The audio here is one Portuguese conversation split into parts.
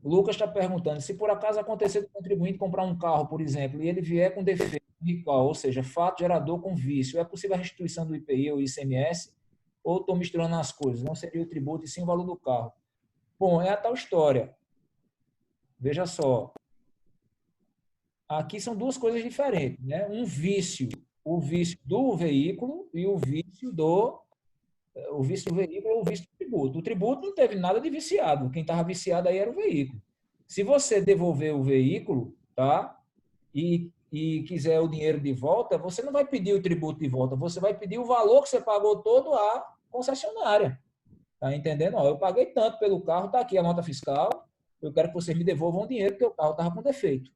O Lucas está perguntando, se por acaso acontecer do contribuinte comprar um carro, por exemplo, e ele vier com defeito recall, ou seja, fato gerador com vício, é possível a restituição do IPI ou ICMS? Ou estou misturando as coisas? Não seria o tributo e sim o valor do carro. Bom, é a tal história. Veja só. Aqui são duas coisas diferentes, né? Um vício, o vício do veículo e o vício do veículo ou o vício do tributo. O tributo não teve nada de viciado. Quem estava viciado aí era o veículo. Se você devolver o veículo, tá? E quiser o dinheiro de volta, você não vai pedir o tributo de volta, você vai pedir o valor que você pagou todo à concessionária. Tá entendendo? Ó, eu paguei tanto pelo carro, tá aqui a nota fiscal, eu quero que vocês me devolvam o dinheiro porque o carro estava com defeito.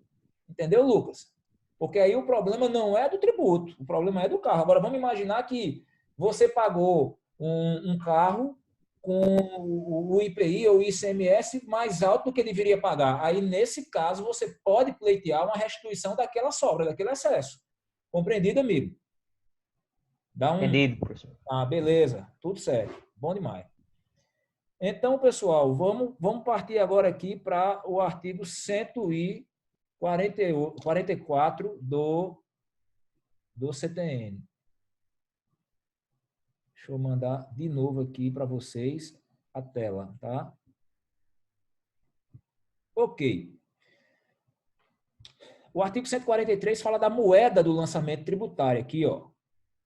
Entendeu, Lucas? Porque aí o problema não é do tributo, o problema é do carro. Agora, vamos imaginar que você pagou um carro com o IPI ou o ICMS mais alto do que deveria pagar. Aí, nesse caso, você pode pleitear uma restituição daquela sobra, daquele excesso. Compreendido, amigo? Dá um... Entendido, professor. Ah, beleza. Tudo certo. Bom demais. Então, pessoal, vamos partir agora aqui para o artigo 144 do CTN. Deixa eu mandar de novo aqui para vocês a tela, tá? Ok. O artigo 143 fala da moeda do lançamento tributário aqui, ó.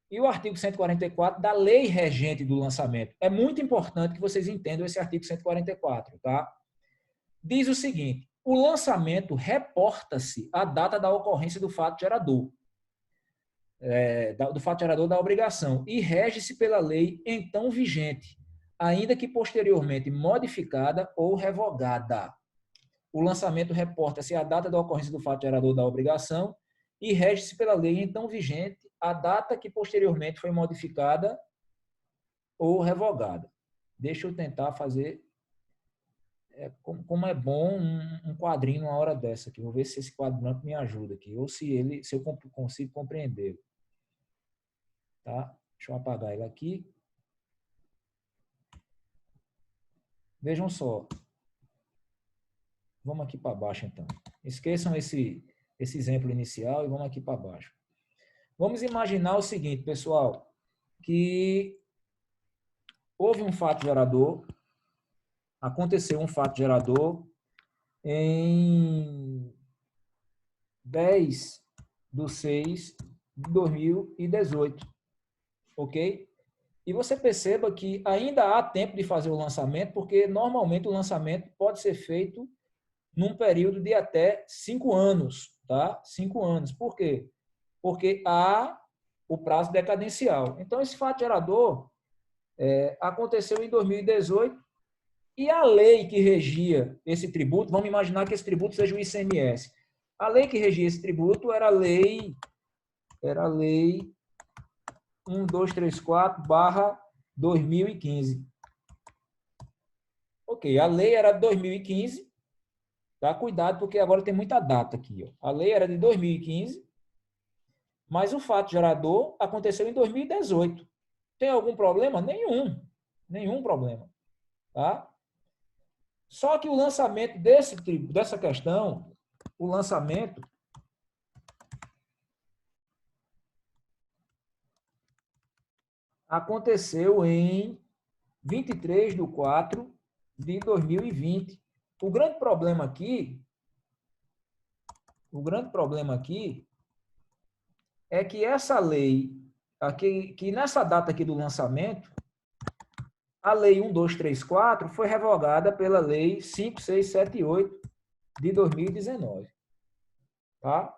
E o artigo 144 da lei regente do lançamento. É muito importante que vocês entendam esse artigo 144, tá? Diz o seguinte: o lançamento reporta-se à data da ocorrência do fato gerador, do fato gerador da obrigação, e rege-se pela lei então vigente, ainda que posteriormente modificada ou revogada. O lançamento reporta-se à data da ocorrência do fato gerador da obrigação e rege-se pela lei então vigente, a data que posteriormente foi modificada ou revogada. Deixa eu tentar fazer... como é bom um quadrinho numa hora dessa aqui. Vou ver se esse quadro branco me ajuda aqui, ou se eu consigo compreender. Tá? Deixa eu apagar ele aqui. Vejam só. Vamos aqui para baixo, então. Esqueçam esse exemplo inicial e vamos aqui para baixo. Vamos imaginar o seguinte, pessoal, que houve um fato gerador, aconteceu um fato gerador em 10/6/2018, ok? E você perceba que ainda há tempo de fazer o lançamento, porque normalmente o lançamento pode ser feito num período de até 5 anos, tá? 5 anos. Por quê? Porque há o prazo decadencial. Então, esse fato gerador aconteceu em 2018 e a lei que regia esse tributo, vamos imaginar que esse tributo seja o ICMS. A lei que regia esse tributo era a lei 1234/2015. Ok, a lei era de 2015, tá? Cuidado, porque agora tem muita data aqui. Ó. A lei era de 2015, mas o fato gerador aconteceu em 2018. Tem algum problema? Nenhum. Nenhum problema. Tá? Só que o lançamento dessa questão, o lançamento aconteceu em 23/4/2020. O grande problema aqui é que essa lei, aqui, que nessa data aqui do lançamento, a lei 1234 foi revogada pela lei 5678 de 2019. Tá?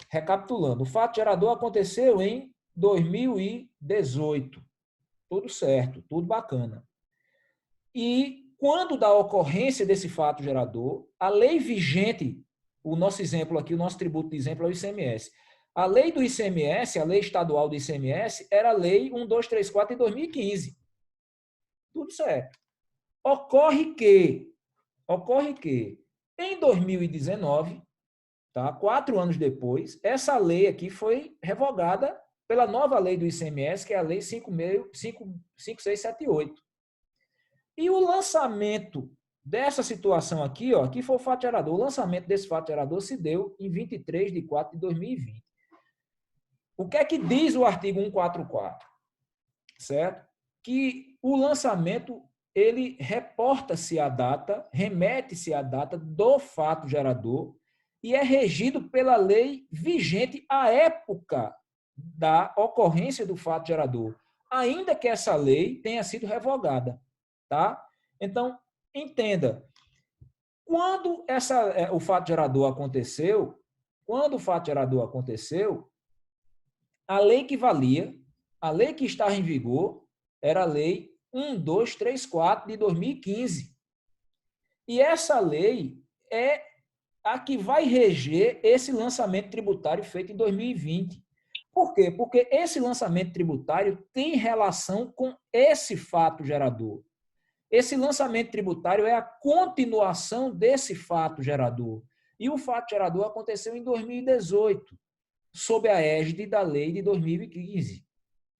Recapitulando, o fato gerador aconteceu em 2018. Tudo certo, tudo bacana. E quando da ocorrência desse fato gerador, a lei vigente, o nosso exemplo aqui, o nosso tributo de exemplo é o ICMS. A lei do ICMS, a lei estadual do ICMS, era a lei 1234 de 2015. Tudo certo. Ocorre que em 2019, tá, 4 anos depois, essa lei aqui foi revogada pela nova lei do ICMS, que é a lei 5678. E o lançamento dessa situação aqui, ó, aqui foi o fato gerador. O lançamento desse fato gerador se deu em 23 de 4 de 2020. O que é que diz o artigo 144? Certo? Que o lançamento, ele reporta-se a data, remete-se à data do fato gerador e é regido pela lei vigente à época da ocorrência do fato gerador, ainda que essa lei tenha sido revogada, tá? Então, entenda, quando o fato gerador aconteceu, a lei que valia, a lei que estava em vigor, era a lei 1234 de 2015. E essa lei é a que vai reger esse lançamento tributário feito em 2020. Por quê? Porque esse lançamento tributário tem relação com esse fato gerador. Esse lançamento tributário é a continuação desse fato gerador. E o fato gerador aconteceu em 2018, sob a égide da lei de 2015.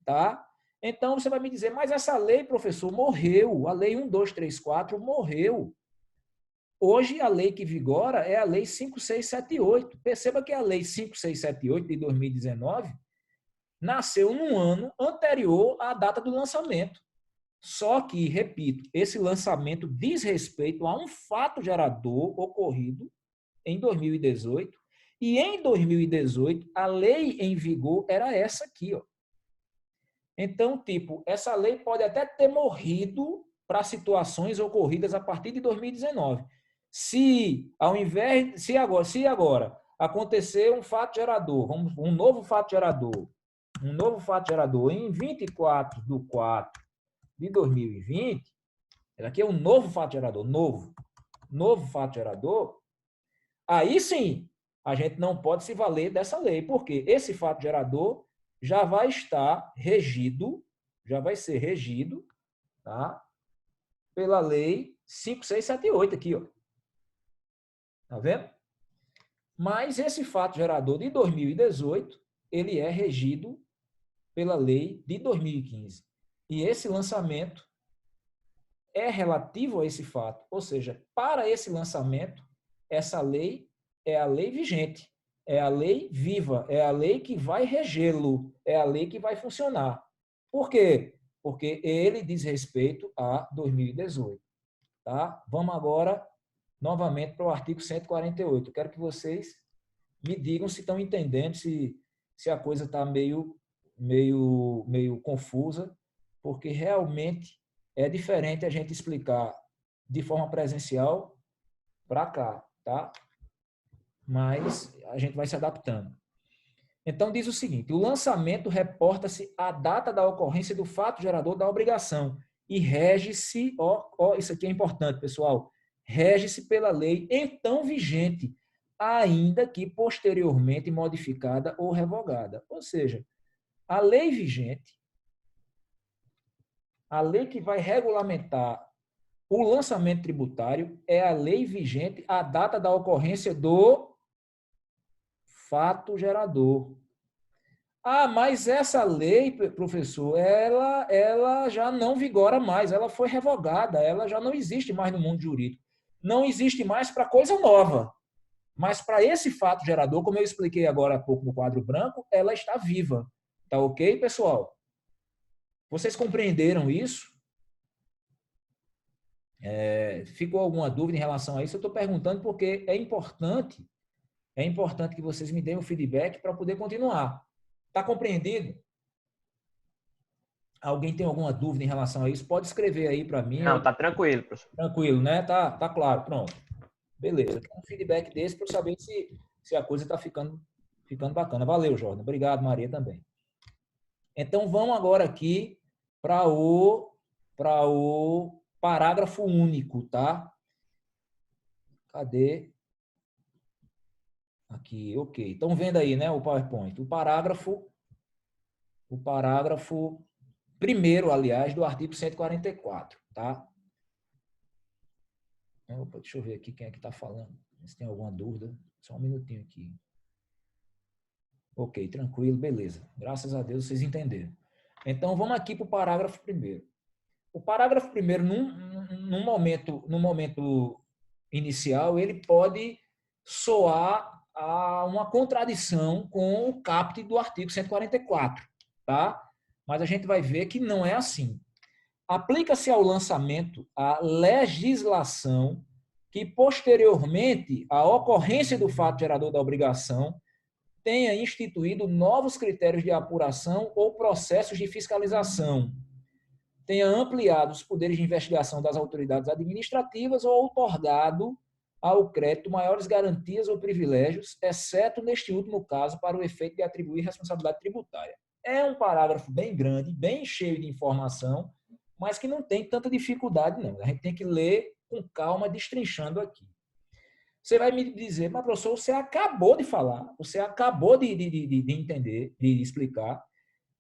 Tá? Então, você vai me dizer, mas essa lei, professor, morreu. A lei 1234 morreu. Hoje, a lei que vigora é a lei 5678. Perceba que a lei 5678 de 2019 nasceu num ano anterior à data do lançamento. Só que, repito, esse lançamento diz respeito a um fato gerador ocorrido em 2018, e em 2018 a lei em vigor era essa aqui, ó. Então, tipo, essa lei pode até ter morrido para situações ocorridas a partir de 2019. Se agora acontecer um fato gerador, um novo fato gerador em 24 de 4 de 2020, aqui é um novo fato gerador, novo fato gerador, aí sim, a gente não pode se valer dessa lei, porque esse fato gerador já vai estar regido, já vai ser regido, tá? Pela lei 5678 aqui, ó. Tá vendo? Mas esse fato gerador de 2018, ele é regido pela lei de 2015. E esse lançamento é relativo a esse fato, ou seja, para esse lançamento, essa lei é a lei vigente, é a lei viva, é a lei que vai regê-lo, é a lei que vai funcionar. Por quê? Porque ele diz respeito a 2018. Tá? Vamos agora, novamente, para o artigo 148. Eu quero que vocês me digam se estão entendendo, se a coisa está meio confusa, porque realmente é diferente a gente explicar de forma presencial para cá, tá? Mas a gente vai se adaptando. Então, diz o seguinte: o lançamento reporta-se à data da ocorrência do fato gerador da obrigação e rege-se, isso aqui é importante, pessoal, rege-se pela lei então vigente, ainda que posteriormente modificada ou revogada. Ou seja, a lei vigente, a lei que vai regulamentar o lançamento tributário é a lei vigente à data da ocorrência do fato gerador. Ah, mas essa lei, professor, ela já não vigora mais, ela foi revogada, ela já não existe mais no mundo jurídico. Não existe mais para coisa nova. Mas para esse fato gerador, como eu expliquei agora há pouco no quadro branco, ela está viva. Tá ok, pessoal? Vocês compreenderam isso? Ficou alguma dúvida em relação a isso? Eu estou perguntando porque é importante que vocês me deem o feedback para poder continuar. Está compreendido? Alguém tem alguma dúvida em relação a isso? Pode escrever aí para mim. Não, tá tranquilo, professor. Tranquilo, né? Tá claro, pronto. Beleza. Um feedback desse para eu saber se a coisa está ficando bacana. Valeu, Jordan. Obrigado, Maria, também. Então, vamos agora aqui para o parágrafo único, tá? Cadê? Aqui, ok. Estão vendo aí, né, o PowerPoint. O parágrafo primeiro, aliás, do artigo 144, tá? Opa, deixa eu ver aqui quem é que está falando. Se tem alguma dúvida. Só um minutinho aqui. Ok, tranquilo, beleza. Graças a Deus vocês entenderam. Então, vamos aqui para o parágrafo primeiro. O parágrafo primeiro no momento inicial, ele pode soar a uma contradição com o caput do artigo 144, tá? Mas a gente vai ver que não é assim. Aplica-se ao lançamento a legislação que, posteriormente à ocorrência do fato gerador da obrigação, tenha instituído novos critérios de apuração ou processos de fiscalização, tenha ampliado os poderes de investigação das autoridades administrativas ou outorgado ao crédito maiores garantias ou privilégios, exceto neste último caso, para o efeito de atribuir responsabilidade tributária. É um parágrafo bem grande, bem cheio de informação, mas que não tem tanta dificuldade, não. A gente tem que ler com calma, destrinchando aqui. Você vai me dizer, mas professor, você acabou de falar, você acabou de entender, de explicar,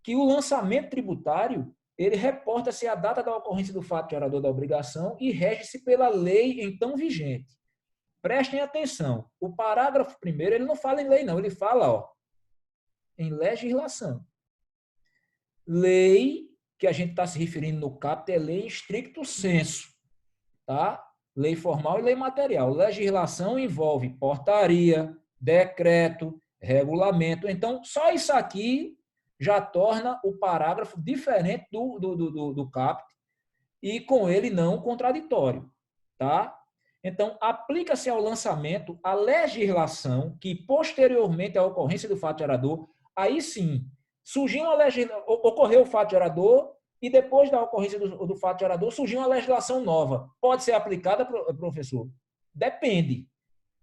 que o lançamento tributário, ele reporta-se à data da ocorrência do fato gerador da obrigação e rege-se pela lei então vigente. Prestem atenção, o parágrafo primeiro, ele não fala em lei, não, ele fala em legislação. Lei, que a gente está se referindo no caput, é lei em stricto sensu, tá? Lei formal e lei material. Legislação envolve portaria, decreto, regulamento. Então, só isso aqui já torna o parágrafo diferente do caput e, com ele, não contraditório. Tá? Então, aplica-se ao lançamento a legislação que, posteriormente à ocorrência do fato gerador, aí sim, ocorreu o fato gerador, e depois da ocorrência do fato gerador, surgiu uma legislação nova. Pode ser aplicada, professor? Depende.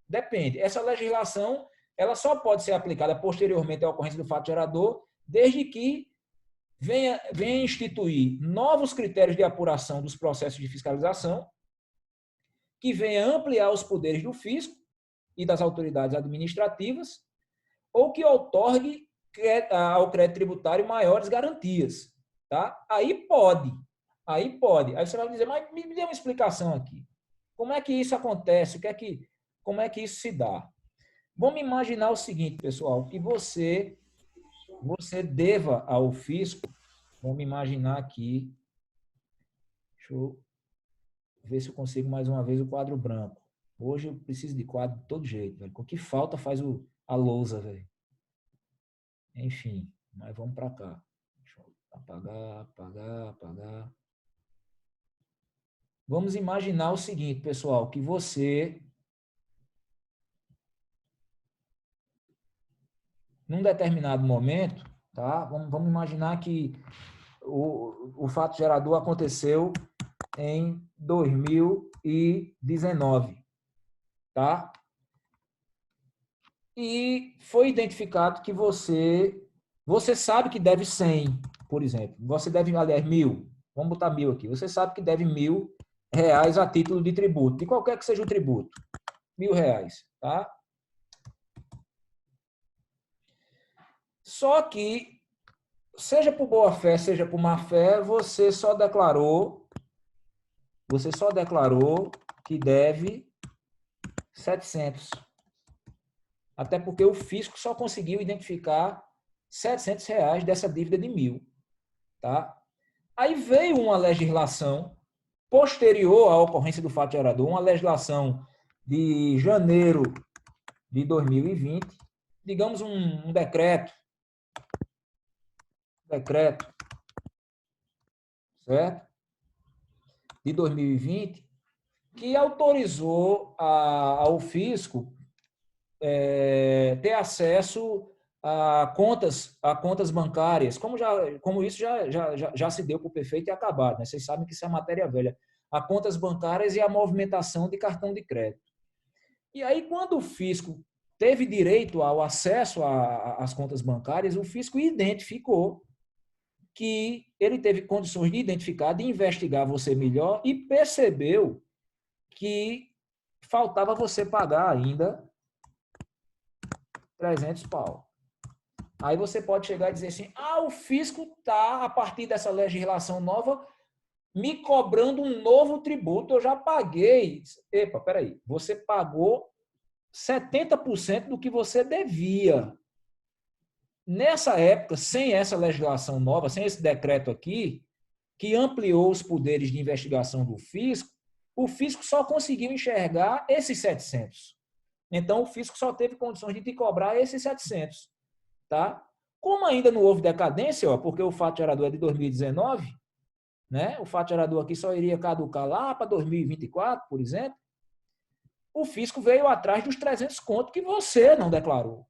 Depende. Essa legislação, ela só pode ser aplicada posteriormente à ocorrência do fato gerador, desde que venha instituir novos critérios de apuração dos processos de fiscalização, que venha ampliar os poderes do fisco e das autoridades administrativas, ou que outorgue ao crédito tributário maiores garantias. Tá? Aí pode. Aí você vai dizer, mas me dê uma explicação aqui. Como é que isso acontece? Como é que isso se dá? Vamos imaginar o seguinte, pessoal, que você deva ao fisco, vamos imaginar aqui, deixa eu ver se eu consigo mais uma vez o quadro branco. Hoje eu preciso de quadro de todo jeito, velho. O que falta faz a lousa, velho. Enfim, mas vamos para cá. Apagar. Vamos imaginar o seguinte, pessoal, que você, num determinado momento, tá? Vamos imaginar que o fato gerador aconteceu em 2019, tá? E foi identificado que você sabe que deve 100, por exemplo. Você deve, aliás, 1.000. Vamos botar 1.000 aqui. Você sabe que deve R$1.000 a título de tributo, de qualquer que seja o tributo. R$1.000, tá? Só que, seja por boa fé, seja por má fé, você só declarou que deve 700. Até porque o fisco só conseguiu identificar R$700 dessa dívida de 1.000. Tá? Aí veio uma legislação posterior à ocorrência do fato gerador, uma legislação de janeiro de 2020, digamos um decreto, certo? De 2020, que autorizou ao fisco ter acesso a contas bancárias, como isso já se deu por perfeito e acabado, né? Vocês sabem que isso é matéria velha. A contas bancárias e a movimentação de cartão de crédito. E aí, quando o fisco teve direito ao acesso às contas bancárias, o fisco identificou que ele teve condições de identificar, de investigar você melhor e percebeu que faltava você pagar ainda 300 pau. Aí você pode chegar e dizer assim, o fisco está, a partir dessa legislação nova, me cobrando um novo tributo, eu já paguei. Epa, peraí, você pagou 70% do que você devia. Nessa época, sem essa legislação nova, sem esse decreto aqui, que ampliou os poderes de investigação do fisco, o fisco só conseguiu enxergar esses 700. Então, o fisco só teve condições de te cobrar esses 700. Tá? Como ainda não houve decadência, ó, porque o fato gerador é de 2019, né? O fato gerador aqui só iria caducar lá para 2024, por exemplo, o fisco veio atrás dos 300 contos que você não declarou,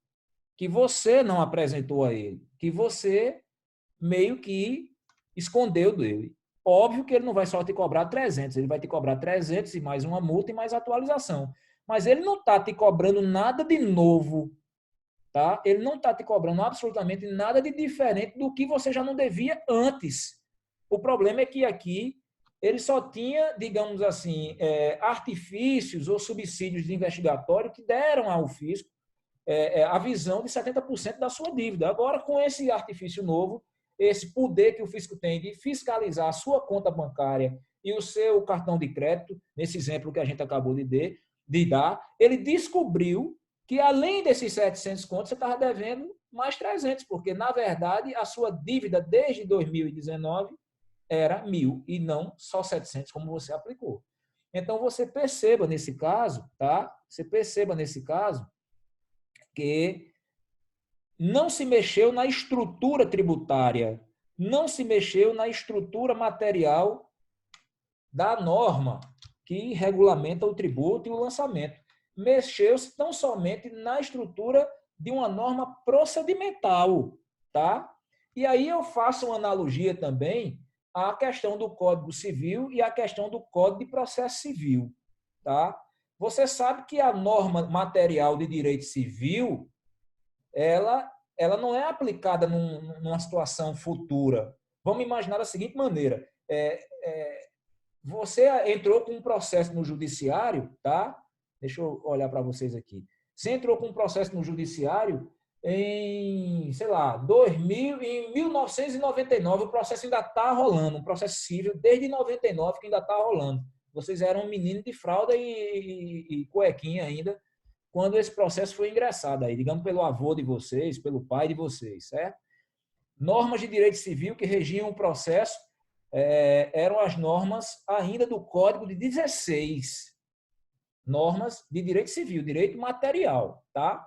que você não apresentou a ele, que você meio que escondeu dele. Óbvio que ele não vai só te cobrar 300, ele vai te cobrar 300 e mais uma multa e mais atualização. Mas ele não está te cobrando nada de novo, tá? Ele não está te cobrando absolutamente nada de diferente do que você já não devia antes. O problema é que aqui ele só tinha, digamos assim, artifícios ou subsídios de investigatório que deram ao fisco a visão de 70% da sua dívida. Agora, com esse artifício novo, esse poder que o fisco tem de fiscalizar a sua conta bancária e o seu cartão de crédito, nesse exemplo que a gente acabou de dar, ele descobriu que, além desses 700 contos, você estava devendo mais 300, porque, na verdade, a sua dívida desde 2019 era 1.000 e não só 700, como você aplicou. Então, você perceba nesse caso, tá? Você perceba nesse caso que não se mexeu na estrutura tributária, não se mexeu na estrutura material da norma que regulamenta o tributo e o lançamento. Mexeu-se tão somente na estrutura de uma norma procedimental, tá? E aí eu faço uma analogia também à questão do Código Civil e à questão do Código de Processo Civil, tá? Você sabe que a norma material de direito civil, ela não é aplicada numa situação futura. Vamos imaginar da seguinte maneira: você entrou com um processo no judiciário, tá? Deixa eu olhar para vocês aqui. Você entrou com um processo no judiciário em, sei lá, 1999, o processo ainda está rolando, um processo civil desde 99 que ainda está rolando. Vocês eram um menino de fralda e cuequinha ainda, quando esse processo foi ingressado aí, digamos, pelo avô de vocês, pelo pai de vocês, certo? Normas de direito civil que regiam o processo eram as normas ainda do Código de 16. Normas de direito civil, direito material, tá?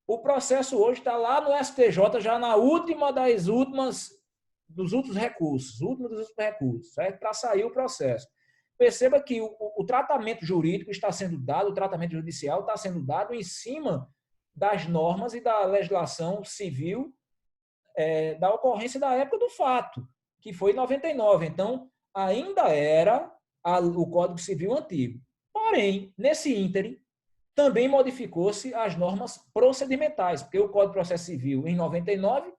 O processo hoje está lá no STJ, já na última dos últimos recursos, certo? Para sair o processo. Perceba que o tratamento jurídico está sendo dado, o tratamento judicial está sendo dado em cima das normas e da legislação civil da ocorrência da época do fato, que foi em 99. Então, ainda era o Código Civil antigo. Porém, nesse ínterim, também modificou-se as normas procedimentais, porque o Código de Processo Civil, em 99,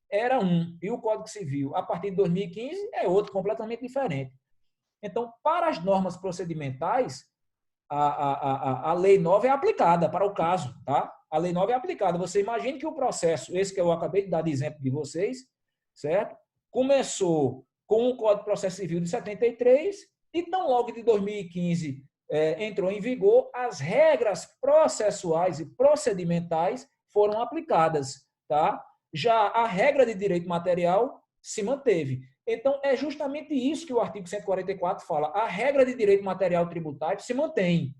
era um, e o Código Civil, a partir de 2015, é outro, completamente diferente. Então, para as normas procedimentais, a Lei 9 é aplicada para o caso, tá? A Lei 9 é aplicada. Você imagine que o processo, esse que eu acabei de dar de exemplo de vocês, certo? Começou com o Código de Processo Civil de 73 e tão logo de 2015 entrou em vigor, as regras processuais e procedimentais foram aplicadas, tá? Já a regra de direito material se manteve. Então, é justamente isso que o artigo 144 fala. A regra de direito material tributário se mantém,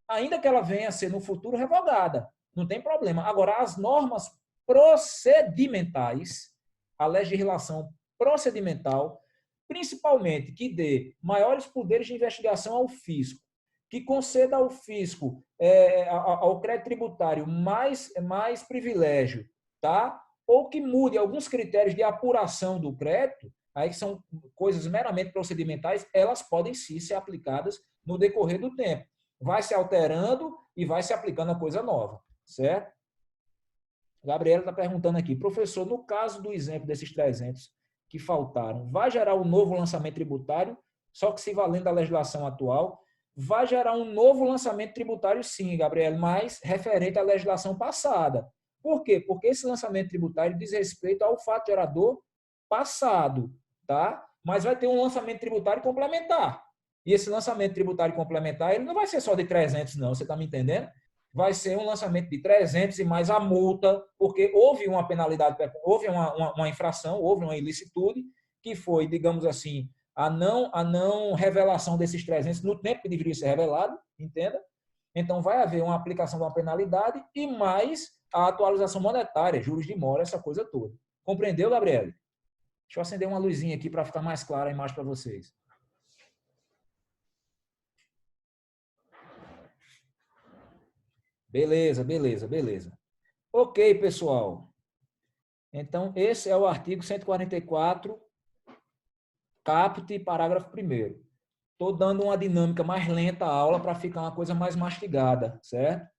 ainda que ela venha a ser no futuro revogada. Não tem problema. Agora, as normas procedimentais, a legislação procedimental, principalmente que dê maiores poderes de investigação ao fisco, que conceda ao fisco, ao crédito tributário, mais privilégio, tá? Ou que mude alguns critérios de apuração do crédito, aí que são coisas meramente procedimentais, elas podem sim ser aplicadas no decorrer do tempo. Vai se alterando e vai se aplicando a coisa nova, certo? A Gabriela está perguntando aqui, professor, no caso do exemplo desses 300 que faltaram, vai gerar um novo lançamento tributário, só que se valendo da legislação atual, vai gerar um novo lançamento tributário sim, Gabriela, mas referente à legislação passada. Por quê? Porque esse lançamento tributário diz respeito ao fato gerador passado, tá? Mas vai ter um lançamento tributário complementar. E esse lançamento tributário complementar, ele não vai ser só de 300, não, você está me entendendo? Vai ser um lançamento de 300 e mais a multa, porque houve uma penalidade, houve uma infração, houve uma ilicitude, que foi, digamos assim, a não revelação desses 300 no tempo que deveria ser revelado, entenda? Então, vai haver uma aplicação de uma penalidade e mais a atualização monetária, juros de mora, essa coisa toda. Compreendeu, Gabriele? Deixa eu acender uma luzinha aqui para ficar mais clara a imagem para vocês. Beleza, beleza, beleza. Ok, pessoal. Então, esse é o artigo 144, caput, parágrafo 1º. Estou dando uma dinâmica mais lenta à aula para ficar uma coisa mais mastigada, certo?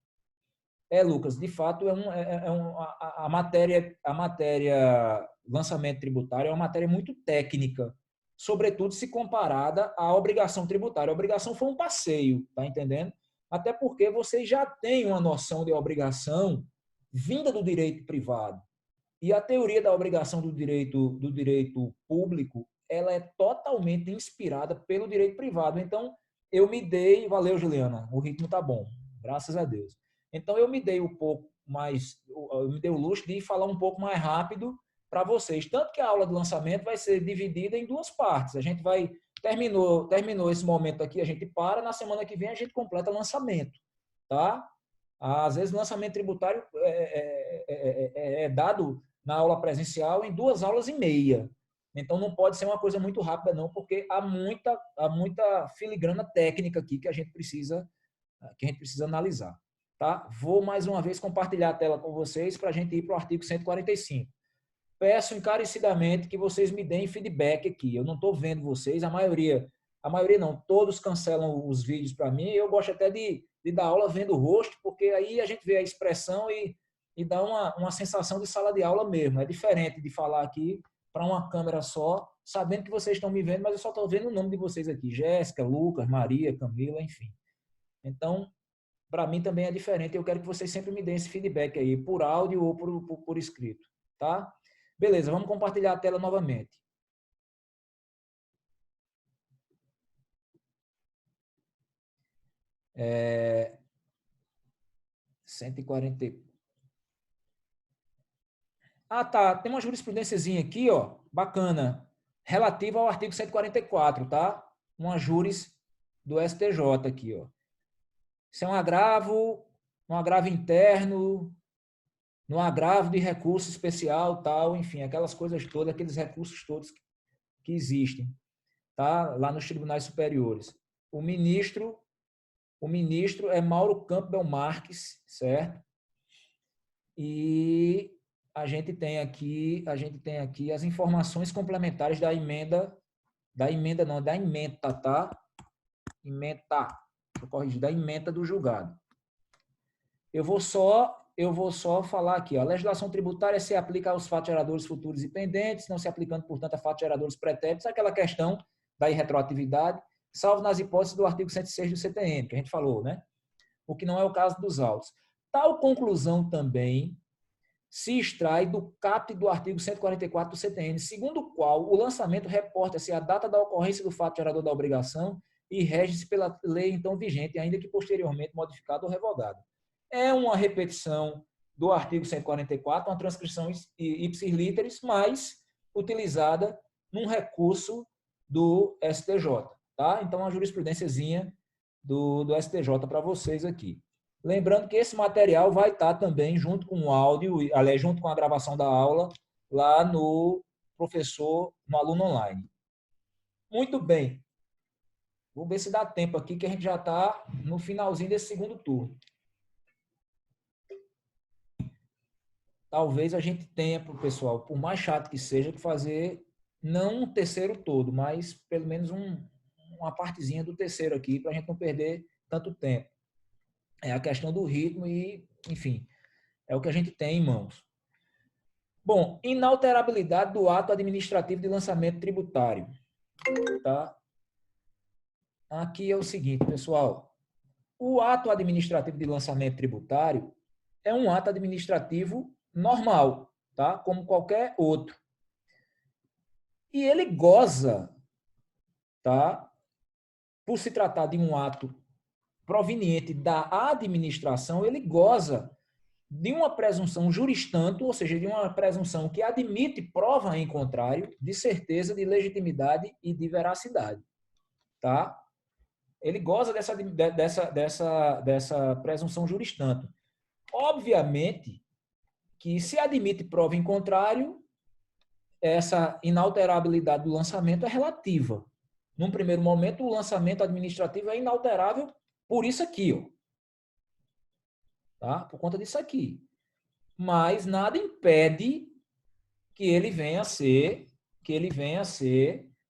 Lucas, de fato, a matéria lançamento tributário é uma matéria muito técnica, sobretudo se comparada à obrigação tributária. A obrigação foi um passeio, tá entendendo? Até porque vocês já têm uma noção de obrigação vinda do direito privado. E a teoria da obrigação do direito público, ela é totalmente inspirada pelo direito privado. Então, eu me dei, valeu, Juliana, o ritmo tá bom, graças a Deus. Então, eu me dei um pouco mais, eu me dei o luxo de falar um pouco mais rápido para vocês. Tanto que a aula de lançamento vai ser dividida em duas partes. A gente vai, terminou esse momento aqui, a gente para, na semana que vem a gente completa o lançamento, tá? Às vezes, o lançamento tributário é dado na aula presencial em 2 aulas e meia. Então, não pode ser uma coisa muito rápida, não, porque há muita filigrana técnica aqui que a gente precisa analisar. Tá? Vou, mais uma vez, compartilhar a tela com vocês para a gente ir para o artigo 145. Peço encarecidamente que vocês me deem feedback aqui. Eu não estou vendo vocês, a maioria não, todos cancelam os vídeos para mim. Eu gosto até de dar aula vendo o rosto, porque aí a gente vê a expressão e dá uma sensação de sala de aula mesmo. É diferente de falar aqui para uma câmera só, sabendo que vocês estão me vendo, mas eu só estou vendo o nome de vocês aqui. Jéssica, Lucas, Maria, Camila, enfim. Então, para mim também é diferente. Eu quero que vocês sempre me deem esse feedback aí, por áudio ou por escrito. Tá? Beleza, vamos compartilhar a tela novamente. 140. Tá. Tem uma jurisprudênciazinha aqui, ó, bacana, relativa ao artigo 144, tá? Uma juris do STJ aqui, ó. Isso é um agravo interno, no agravo de recurso especial, tal, enfim, aquelas coisas todas, aqueles recursos todos que existem, tá? Lá nos tribunais superiores. O ministro é Mauro Campbell Marques, certo? E a gente tem aqui as informações complementares da emenda, da ementa, tá? Ementa, deixa eu corrigir, da ementa do julgado. Eu vou só falar aqui, ó, a legislação tributária se aplica aos fatos geradores futuros e pendentes, não se aplicando, portanto, a fatos geradores pretéritos, aquela questão da irretroatividade, salvo nas hipóteses do artigo 106 do CTN, que a gente falou, né? O que não é o caso dos autos. Tal conclusão também se extrai do caput do artigo 144 do CTN, segundo o qual o lançamento reporta-se a data da ocorrência do fato gerador da obrigação e rege-se pela lei então vigente, ainda que posteriormente modificada ou revogada. É uma repetição do artigo 144, uma transcrição ipsis literis, mas utilizada num recurso do STJ. Tá? Então, uma jurisprudênciazinha do STJ para vocês aqui. Lembrando que esse material vai estar também junto com o áudio, aliás, junto com a gravação da aula, lá no professor, no aluno online. Muito bem. Vou ver se dá tempo aqui, que a gente já está no finalzinho desse segundo turno. Talvez a gente tenha, para o pessoal, por mais chato que seja, que fazer não um terceiro todo, mas pelo menos uma partezinha do terceiro aqui, para a gente não perder tanto tempo. É a questão do ritmo e, enfim, é o que a gente tem em mãos. Bom, inalterabilidade do ato administrativo de lançamento tributário. Tá? Aqui é o seguinte, pessoal. O ato administrativo de lançamento tributário é um ato administrativo normal, tá? Como qualquer outro. E ele goza, tá? Por se tratar de um ato proveniente da administração, ele goza de uma presunção juris tanto, ou seja, de uma presunção que admite prova em contrário, de certeza, de legitimidade e de veracidade. Tá? Ele goza dessa presunção juris tanto. Obviamente que se admite prova em contrário, essa inalterabilidade do lançamento é relativa. Num primeiro momento, o lançamento administrativo é inalterável por isso aqui, ó. Tá? Por conta disso aqui. Mas nada impede que ele venha a ser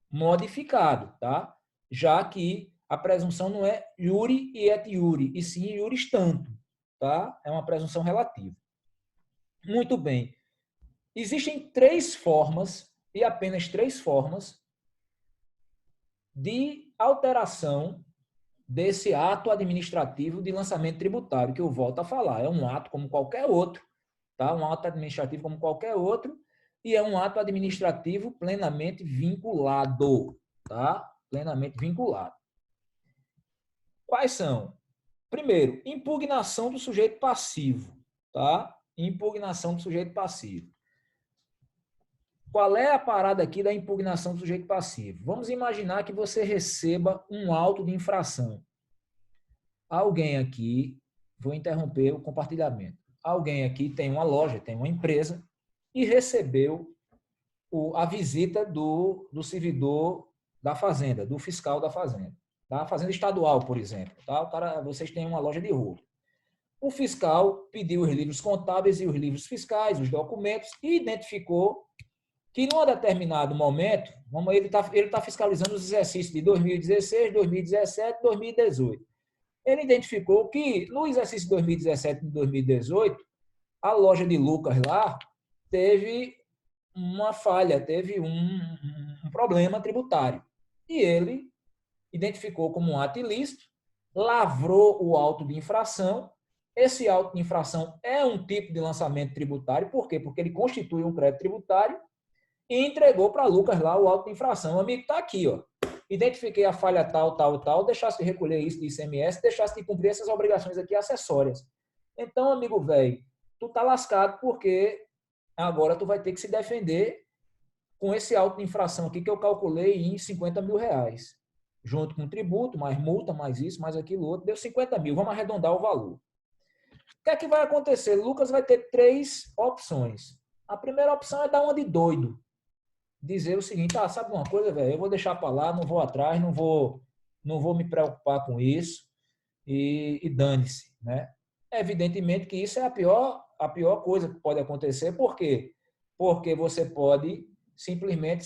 modificado, tá? Já que a presunção não é iure e et iure, e sim iuris tanto, tá? É uma presunção relativa. Muito bem. Existem três formas, e apenas três formas, de alteração desse ato administrativo de lançamento tributário, que eu volto a falar. É um ato como qualquer outro, tá? Um ato administrativo como qualquer outro, e é um ato administrativo plenamente vinculado, tá? Plenamente vinculado. Quais são? Primeiro, impugnação do sujeito passivo, tá? Impugnação do sujeito passivo. Qual é a parada aqui da impugnação do sujeito passivo? Vamos imaginar que você receba um auto de infração. Alguém aqui, vou interromper o compartilhamento. Alguém aqui tem uma loja, tem uma empresa e recebeu a visita do servidor da fazenda, do fiscal da fazenda. Tá? Fazenda estadual, por exemplo. Tá? Vocês têm uma loja de roupa. O fiscal pediu os livros contábeis e os livros fiscais, os documentos, e identificou que, num determinado momento, ele está fiscalizando os exercícios de 2016, 2017, 2018. Ele identificou que, no exercício de 2017 e 2018, a loja de Lucas lá teve uma falha, teve um problema tributário. E ele identificou como um ato ilícito, lavrou o auto de infração. Esse auto de infração é um tipo de lançamento tributário. Por quê? Porque ele constitui um crédito tributário e entregou para Lucas lá o auto de infração. O amigo está aqui, ó. Identifiquei a falha tal, tal, tal, deixasse de recolher isso de ICMS, deixasse de cumprir essas obrigações aqui acessórias. Então, amigo velho, tu tá lascado porque agora tu vai ter que se defender com esse auto de infração aqui que eu calculei em 50 mil reais. Junto com tributo, mais multa, mais isso, mais aquilo outro, deu 50 mil. Vamos arredondar o valor. O que é que vai acontecer? Lucas vai ter três opções. A primeira opção é dar uma de doido. Dizer o seguinte, sabe uma coisa, velho? Eu vou deixar para lá, não vou atrás, não vou me preocupar com isso e dane-se, né? Evidentemente que isso é a pior coisa que pode acontecer. Por quê? Porque você pode simplesmente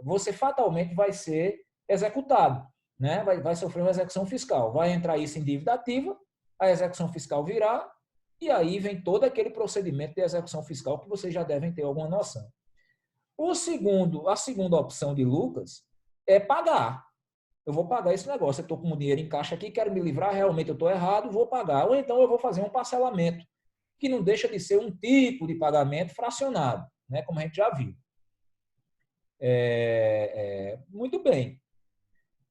você fatalmente vai ser executado, né? Vai sofrer uma execução fiscal. Vai entrar isso em dívida ativa, a execução fiscal virá, e aí vem todo aquele procedimento de execução fiscal que vocês já devem ter alguma noção. A segunda opção de Lucas é pagar. Eu vou pagar esse negócio. Eu estou com o dinheiro em caixa aqui, quero me livrar, realmente eu estou errado, vou pagar. Ou então eu vou fazer um parcelamento, que não deixa de ser um tipo de pagamento fracionado, né? Como a gente já viu. Muito bem.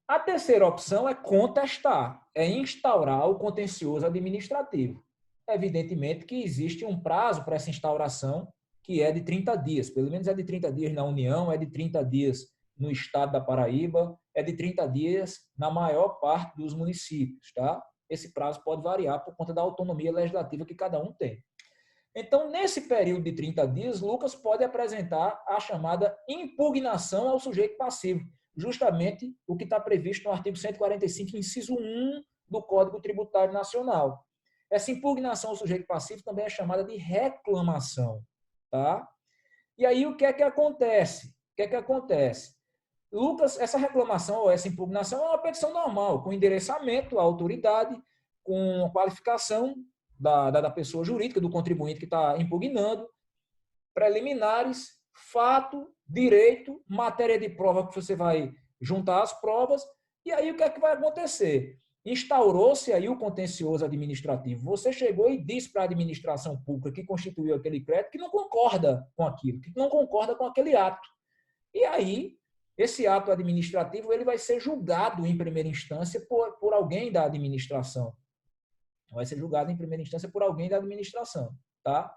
A terceira opção é contestar, é instaurar o contencioso administrativo. Evidentemente que existe um prazo para essa instauração, que é de 30 dias. Pelo menos é de 30 dias na União, é de 30 dias no estado da Paraíba, é de 30 dias na maior parte dos municípios. Tá? Esse prazo pode variar por conta da autonomia legislativa que cada um tem. Então, nesse período de 30 dias, Lucas pode apresentar a chamada impugnação ao sujeito passivo, justamente o que está previsto no artigo 145, inciso 1 do Código Tributário Nacional. Essa impugnação ao sujeito passivo também é chamada de reclamação. Tá? E aí, o que é que acontece? Lucas, essa reclamação ou essa impugnação é uma petição normal, com endereçamento à autoridade, com qualificação da pessoa jurídica, do contribuinte que está impugnando, preliminares, fato, direito, matéria de prova que você vai juntar as provas, e aí o que é que vai acontecer? Instaurou-se aí o contencioso administrativo. Você chegou e disse para a administração pública que constituiu aquele crédito que não concorda com aquilo, que não concorda com aquele ato. E aí, esse ato administrativo ele vai ser julgado em primeira instância por alguém da administração. Vai ser julgado em primeira instância por alguém da administração. tá?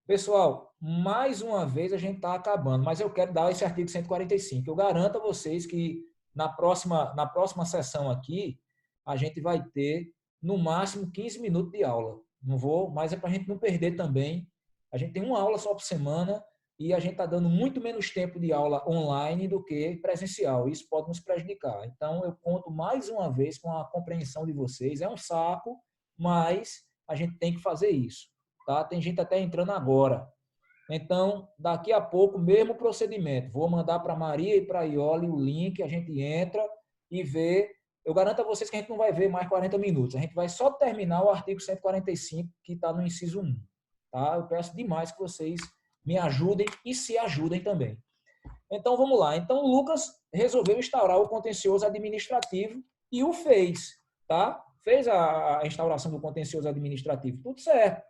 Pessoal, mais uma vez a gente está acabando, mas eu quero dar esse artigo 145. Eu garanto a vocês que na próxima sessão aqui, a gente vai ter no máximo 15 minutos de aula. Não vou, mas é para a gente não perder também. A gente tem uma aula só por semana e a gente está dando muito menos tempo de aula online do que presencial. Isso pode nos prejudicar. Então, eu conto mais uma vez com a compreensão de vocês. É um saco, mas a gente tem que fazer isso. Tá? Tem gente até entrando agora. Então, daqui a pouco, mesmo procedimento. Vou mandar para Maria e para a Iole o link, a gente entra e vê. Eu garanto a vocês que a gente não vai ver mais 40 minutos. A gente vai só terminar o artigo 145, que está no inciso 1. Tá? Eu peço demais que vocês me ajudem e se ajudem também. Então, vamos lá. Então, o Lucas resolveu instaurar o contencioso administrativo e o fez. Tá? Fez a instauração do contencioso administrativo. Tudo certo.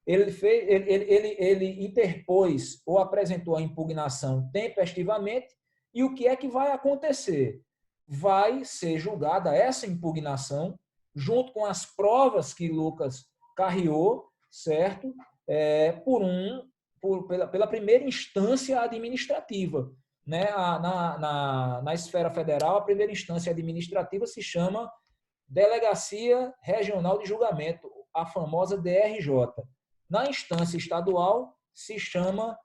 Ele interpôs ou apresentou a impugnação tempestivamente, e o que é que vai acontecer? Vai ser julgada essa impugnação, junto com as provas que Lucas carreou, certo? Pela primeira instância administrativa. Né? Na esfera federal, a primeira instância administrativa se chama Delegacia Regional de Julgamento, a famosa DRJ. Na instância estadual, se chama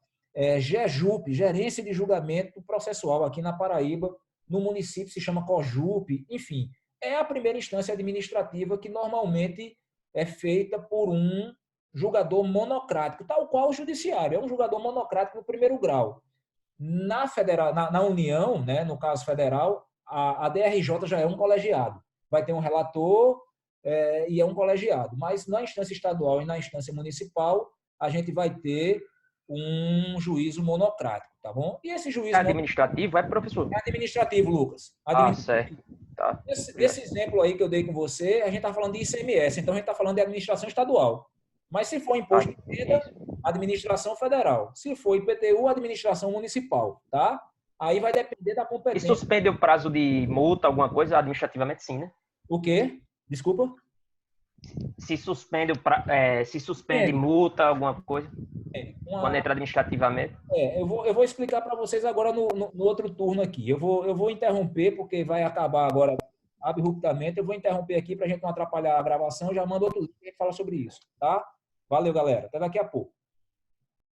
GEJUP, Gerência de Julgamento Processual, aqui na Paraíba. No município se chama COJUP, enfim. É a primeira instância administrativa que normalmente é feita por um julgador monocrático, tal qual o judiciário, é um julgador monocrático no primeiro grau. Na União, né, no caso federal, a DRJ já é um colegiado. Vai ter um relator e é um colegiado. Mas na instância estadual e na instância municipal, a gente vai ter um juízo monocrático, tá bom? E esse juízo administrativo, professor? É administrativo, Lucas. Certo. Tá. Esse exemplo aí que eu dei com você, a gente está falando de ICMS, então a gente está falando de administração estadual. Mas se for imposto de renda, administração federal. Se for IPTU, administração municipal, tá? Aí vai depender da competência. E suspende o prazo de multa, alguma coisa, administrativamente sim, né? O quê? Desculpa? Se suspende multa, alguma coisa, quando entra administrativamente. Eu vou explicar para vocês agora no outro turno aqui. Eu vou interromper, porque vai acabar agora abruptamente. Eu vou interromper aqui para a gente não atrapalhar a gravação. Já mando outro link que fala sobre isso, tá? Valeu, galera. Até daqui a pouco.